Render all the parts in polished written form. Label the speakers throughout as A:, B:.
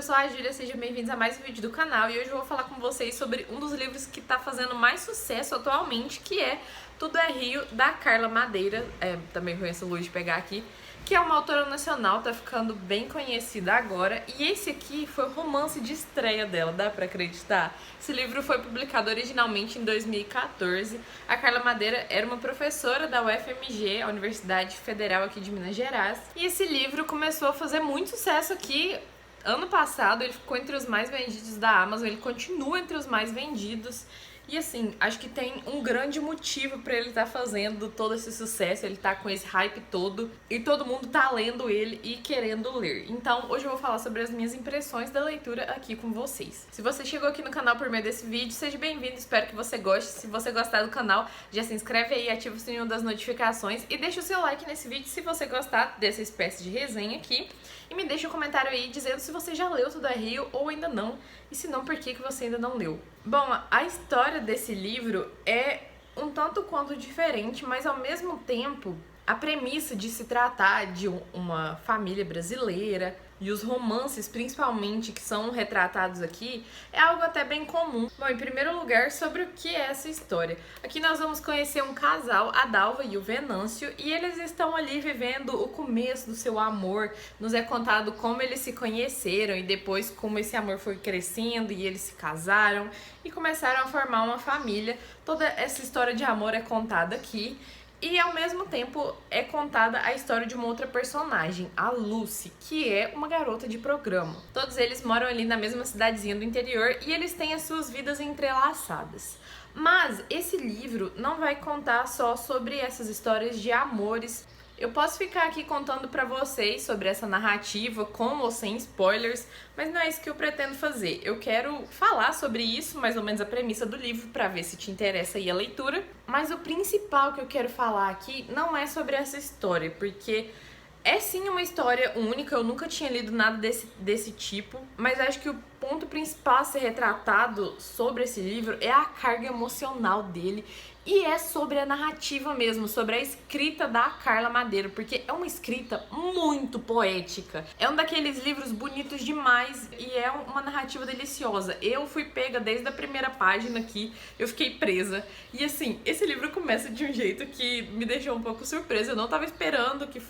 A: sou a Júlia, sejam bem-vindos a mais um vídeo do canal e hoje eu vou falar com vocês sobre um dos livros que tá fazendo mais sucesso atualmente, que é Tudo é Rio, da Carla Madeira, também conheço o Luiz de pegar aqui, que é uma autora nacional, tá ficando bem conhecida agora, e esse aqui foi o romance de estreia dela, dá pra acreditar? Esse livro foi publicado originalmente em 2014, a Carla Madeira era uma professora da UFMG, a Universidade Federal aqui de Minas Gerais, e esse livro começou a fazer muito sucesso aqui. Ano passado ele ficou entre os mais vendidos da Amazon, ele continua entre os mais vendidos. E assim, acho que tem um grande motivo pra ele estar fazendo todo esse sucesso, ele tá com esse hype todo e todo mundo tá lendo ele e querendo ler. Então, hoje eu vou falar sobre as minhas impressões da leitura aqui com vocês. Se você chegou aqui no canal por meio desse vídeo, seja bem-vindo, espero que você goste. Se você gostar do canal, já se inscreve aí, ativa o sininho das notificações e deixa o seu like nesse vídeo se você gostar dessa espécie de resenha aqui. E me deixa um comentário aí dizendo se você já leu Tudo é Rio ou ainda não, e se não, por que você ainda não leu. Bom, a história desse livro é um tanto quanto diferente, mas ao mesmo tempo a premissa de se tratar de uma família brasileira e os romances, principalmente, que são retratados aqui, é algo até bem comum. Bom, em primeiro lugar, sobre o que é essa história. Aqui nós vamos conhecer um casal, a Dalva e o Venâncio, e eles estão ali vivendo o começo do seu amor. Nos é contado como eles se conheceram e depois como esse amor foi crescendo e eles se casaram e começaram a formar uma família. Toda essa história de amor é contada aqui. E ao mesmo tempo é contada a história de uma outra personagem, a Lucy, que é uma garota de programa. Todos eles moram ali na mesma cidadezinha do interior e eles têm as suas vidas entrelaçadas. Mas esse livro não vai contar só sobre essas histórias de amores. Eu posso ficar aqui contando pra vocês sobre essa narrativa com ou sem spoilers, mas não é isso que eu pretendo fazer. Eu quero falar sobre isso, mais ou menos a premissa do livro, pra ver se te interessa aí a leitura. Mas o principal que eu quero falar aqui não é sobre essa história, porque é sim uma história única, eu nunca tinha lido nada desse tipo, mas acho que o ponto principal a ser retratado sobre esse livro é a carga emocional dele e é sobre a narrativa mesmo, sobre a escrita da Carla Madeira, porque é uma escrita muito poética. É um daqueles livros bonitos demais e é uma narrativa deliciosa. Eu fui pega desde a primeira página aqui, eu fiquei presa. E assim, esse livro começa de um jeito que me deixou um pouco surpresa. Eu não tava esperando que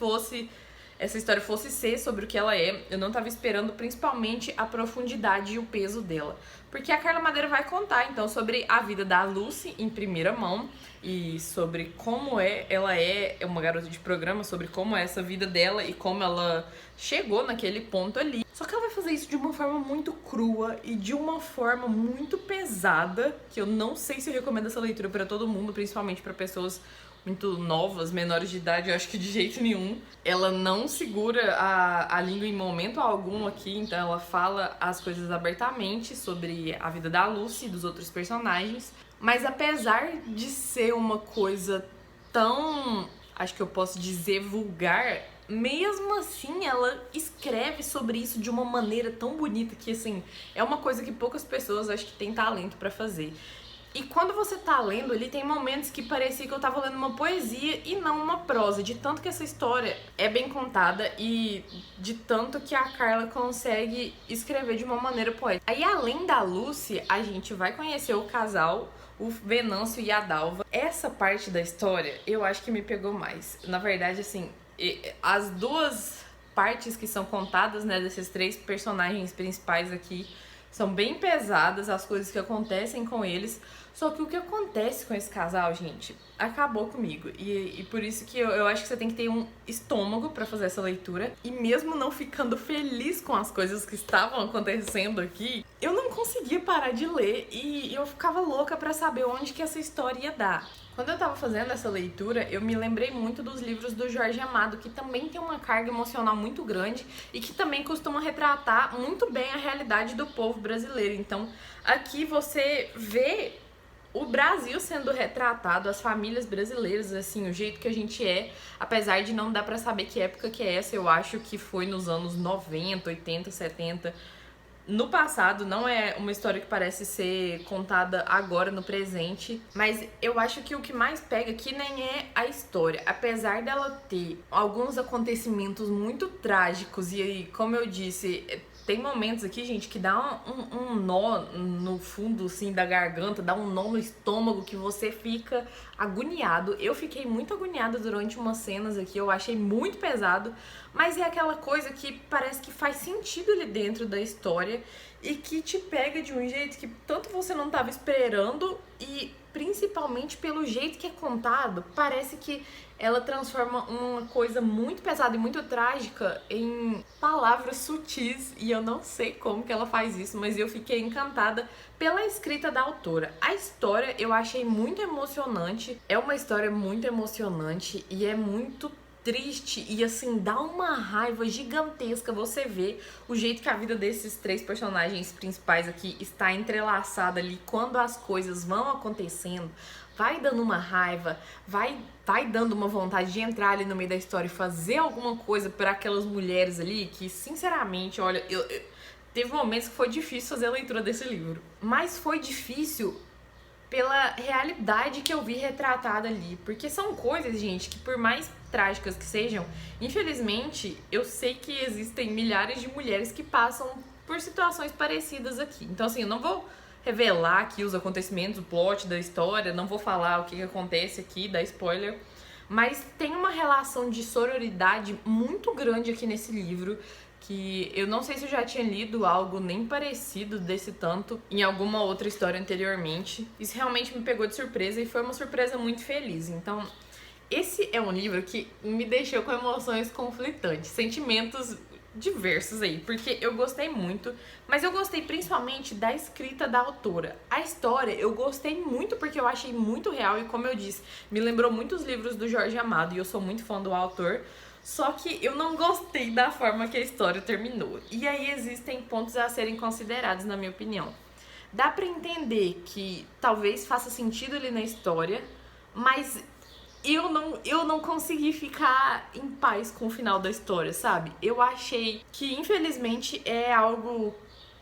A: essa história fosse ser sobre o que ela é. Eu não tava esperando principalmente a profundidade e o peso dela. Porque a Carla Madeira vai contar, então, sobre a vida da Lucy em primeira mão e sobre como ela é uma garota de programa, sobre como é essa vida dela e como ela chegou naquele ponto ali. Só que ela vai fazer isso de uma forma muito crua e de uma forma muito pesada, que eu não sei se eu recomendo essa leitura para todo mundo, principalmente para pessoas muito novas, menores de idade, eu acho que de jeito nenhum. Ela não segura a língua em momento algum aqui, então ela fala as coisas abertamente sobre a vida da Lucy e dos outros personagens. Mas apesar de ser uma coisa tão, acho que eu posso dizer, vulgar, mesmo assim ela escreve sobre isso de uma maneira tão bonita que, assim, é uma coisa que poucas pessoas acho que têm talento pra fazer. E quando você tá lendo, ele tem momentos que parecia que eu tava lendo uma poesia e não uma prosa, de tanto que essa história é bem contada e de tanto que a Carla consegue escrever de uma maneira poética. Aí, além da Lucy, a gente vai conhecer o casal, o Venâncio e a Dalva. Essa parte da história, eu acho que me pegou mais. Na verdade, assim, as duas partes que são contadas, né, desses três personagens principais aqui, são bem pesadas, as coisas que acontecem com eles. Só que o que acontece com esse casal, gente, acabou comigo. E por isso que eu acho que você tem que ter um estômago pra fazer essa leitura. E mesmo não ficando feliz com as coisas que estavam acontecendo aqui, eu não conseguia parar de ler e eu ficava louca pra saber onde que essa história ia dar. Quando eu tava fazendo essa leitura, eu me lembrei muito dos livros do Jorge Amado, que também tem uma carga emocional muito grande e que também costuma retratar muito bem a realidade do povo brasileiro. Então, aqui você vê o Brasil sendo retratado, as famílias brasileiras, assim, o jeito que a gente é, apesar de não dar pra saber que época que é essa, eu acho que foi nos anos 90, 80, 70. No passado, não é uma história que parece ser contada agora, no presente, mas eu acho que o que mais pega aqui nem é a história. Apesar dela ter alguns acontecimentos muito trágicos e, como eu disse, Tem momentos aqui, gente, que dá um nó no fundo, assim, da garganta, dá um nó no estômago que você fica agoniado. Eu fiquei muito agoniada durante umas cenas aqui, eu achei muito pesado, mas é aquela coisa que parece que faz sentido ali dentro da história e que te pega de um jeito que tanto você não estava esperando e principalmente pelo jeito que é contado, parece que ela transforma uma coisa muito pesada e muito trágica em palavras sutis, e eu não sei como que ela faz isso, mas eu fiquei encantada pela escrita da autora. A história eu achei muito emocionante, é uma história muito emocionante e é muito triste e assim, dá uma raiva gigantesca você ver o jeito que a vida desses três personagens principais aqui está entrelaçada ali, quando as coisas vão acontecendo, vai dando uma raiva, vai dando uma vontade de entrar ali no meio da história e fazer alguma coisa para aquelas mulheres ali que, sinceramente, olha, teve momentos que foi difícil fazer a leitura desse livro, mas foi difícil pela realidade que eu vi retratada ali, porque são coisas, gente, que por mais trágicas que sejam, infelizmente, eu sei que existem milhares de mulheres que passam por situações parecidas aqui. Então, assim, eu não vou revelar aqui os acontecimentos, o plot da história, não vou falar o que acontece aqui, dar spoiler, mas tem uma relação de sororidade muito grande aqui nesse livro, que eu não sei se eu já tinha lido algo nem parecido desse tanto em alguma outra história anteriormente. Isso realmente me pegou de surpresa e foi uma surpresa muito feliz. Então, esse é um livro que me deixou com emoções conflitantes, sentimentos diversos aí, porque eu gostei muito, mas eu gostei principalmente da escrita da autora. A história eu gostei muito porque eu achei muito real e, como eu disse, me lembrou muitos livros do Jorge Amado e eu sou muito fã do autor. Só que eu não gostei da forma que a história terminou. E aí existem pontos a serem considerados, na minha opinião. Dá pra entender que talvez faça sentido ali na história, mas eu não consegui ficar em paz com o final da história, sabe? Eu achei que, infelizmente, é algo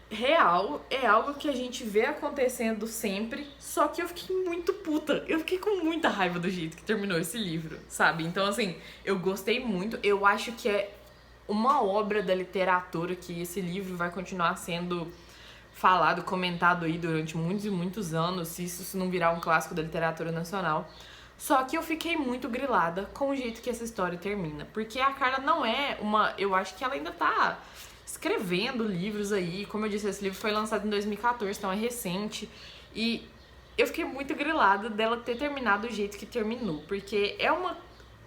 A: real, é algo que a gente vê acontecendo sempre, só que eu fiquei muito puta, eu fiquei com muita raiva do jeito que terminou esse livro, sabe? Então, assim, eu gostei muito, eu acho que é uma obra da literatura, que esse livro vai continuar sendo falado, comentado aí durante muitos e muitos anos, se isso não virar um clássico da literatura nacional. Só que eu fiquei muito grilada com o jeito que essa história termina, porque a Carla não é uma... Eu acho que ela ainda tá escrevendo livros aí, como eu disse, esse livro foi lançado em 2014, então é recente, e eu fiquei muito grilada dela ter terminado do jeito que terminou, porque é uma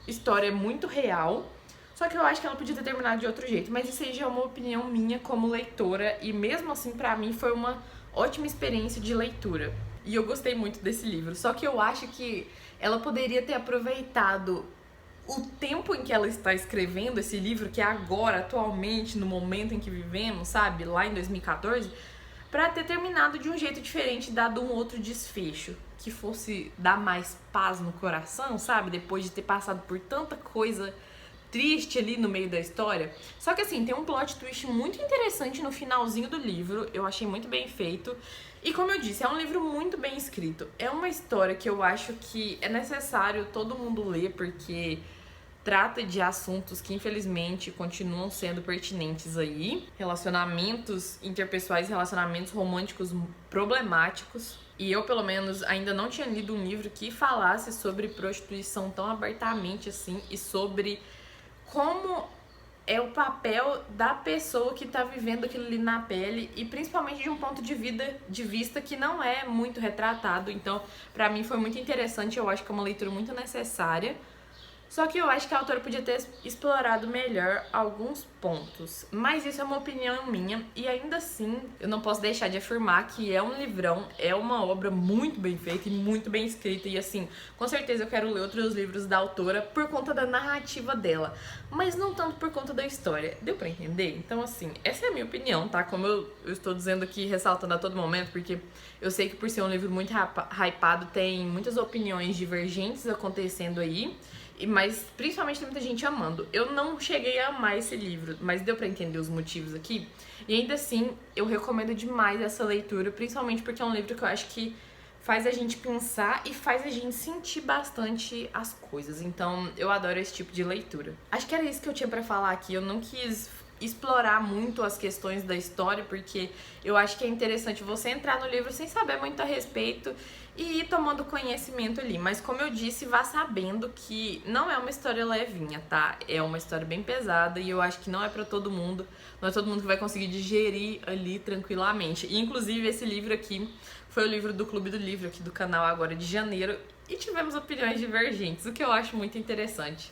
A: história muito real, só que eu acho que ela podia ter terminado de outro jeito, mas isso aí já é uma opinião minha como leitora, e mesmo assim pra mim foi uma ótima experiência de leitura, e eu gostei muito desse livro, só que eu acho que ela poderia ter aproveitado o tempo em que ela está escrevendo esse livro, que é agora, atualmente, no momento em que vivemos, sabe? Lá em 2014, para ter terminado de um jeito diferente, dado um outro desfecho, que fosse dar mais paz no coração, sabe? Depois de ter passado por tanta coisa triste ali no meio da história. Só que assim, tem um plot twist muito interessante no finalzinho do livro, eu achei muito bem feito. E como eu disse, é um livro muito bem escrito. É uma história que eu acho que é necessário todo mundo ler, porque trata de assuntos que infelizmente continuam sendo pertinentes aí. Relacionamentos interpessoais, relacionamentos românticos problemáticos. E eu, pelo menos, ainda não tinha lido um livro que falasse sobre prostituição tão abertamente assim e sobre como é o papel da pessoa que tá vivendo aquilo ali na pele e principalmente de um ponto de vista que não é muito retratado. Então, pra mim foi muito interessante, eu acho que é uma leitura muito necessária. Só que eu acho que a autora podia ter explorado melhor alguns pontos. Mas isso é uma opinião minha e ainda assim eu não posso deixar de afirmar que é um livrão, é uma obra muito bem feita e muito bem escrita. E assim, com certeza eu quero ler outros livros da autora por conta da narrativa dela, mas não tanto por conta da história. Deu pra entender? Então assim, essa é a minha opinião, tá? Como eu estou dizendo aqui, ressaltando a todo momento, porque eu sei que por ser um livro muito hypado, tem muitas opiniões divergentes acontecendo aí. Mas principalmente tem muita gente amando. Eu não cheguei a amar esse livro, mas deu pra entender os motivos aqui. E ainda assim, eu recomendo demais essa leitura, principalmente porque é um livro que eu acho que faz a gente pensar e faz a gente sentir bastante as coisas. Então, eu adoro esse tipo de leitura. Acho que era isso que eu tinha pra falar aqui. Eu não quis explorar muito as questões da história, porque eu acho que é interessante você entrar no livro sem saber muito a respeito e ir tomando conhecimento ali. Mas como eu disse, vá sabendo que não é uma história levinha, tá? É uma história bem pesada e eu acho que não é pra todo mundo. Não é todo mundo que vai conseguir digerir ali tranquilamente. E, inclusive, esse livro aqui foi o livro do Clube do Livro aqui do canal agora de janeiro e tivemos opiniões divergentes, o que eu acho muito interessante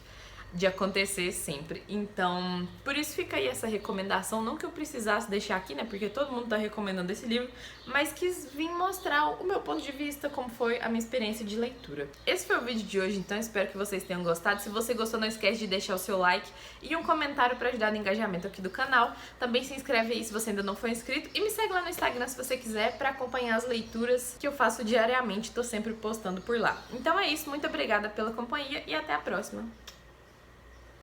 A: de acontecer sempre. Então, por isso fica aí essa recomendação, não que eu precisasse deixar aqui, né, porque todo mundo tá recomendando esse livro, mas quis vir mostrar o meu ponto de vista, como foi a minha experiência de leitura. Esse foi o vídeo de hoje, então espero que vocês tenham gostado. Se você gostou, não esquece de deixar o seu like e um comentário para ajudar no engajamento aqui do canal. Também se inscreve aí se você ainda não for inscrito e me segue lá no Instagram se você quiser para acompanhar as leituras que eu faço diariamente, tô sempre postando por lá. Então é isso, muito obrigada pela companhia e até a próxima!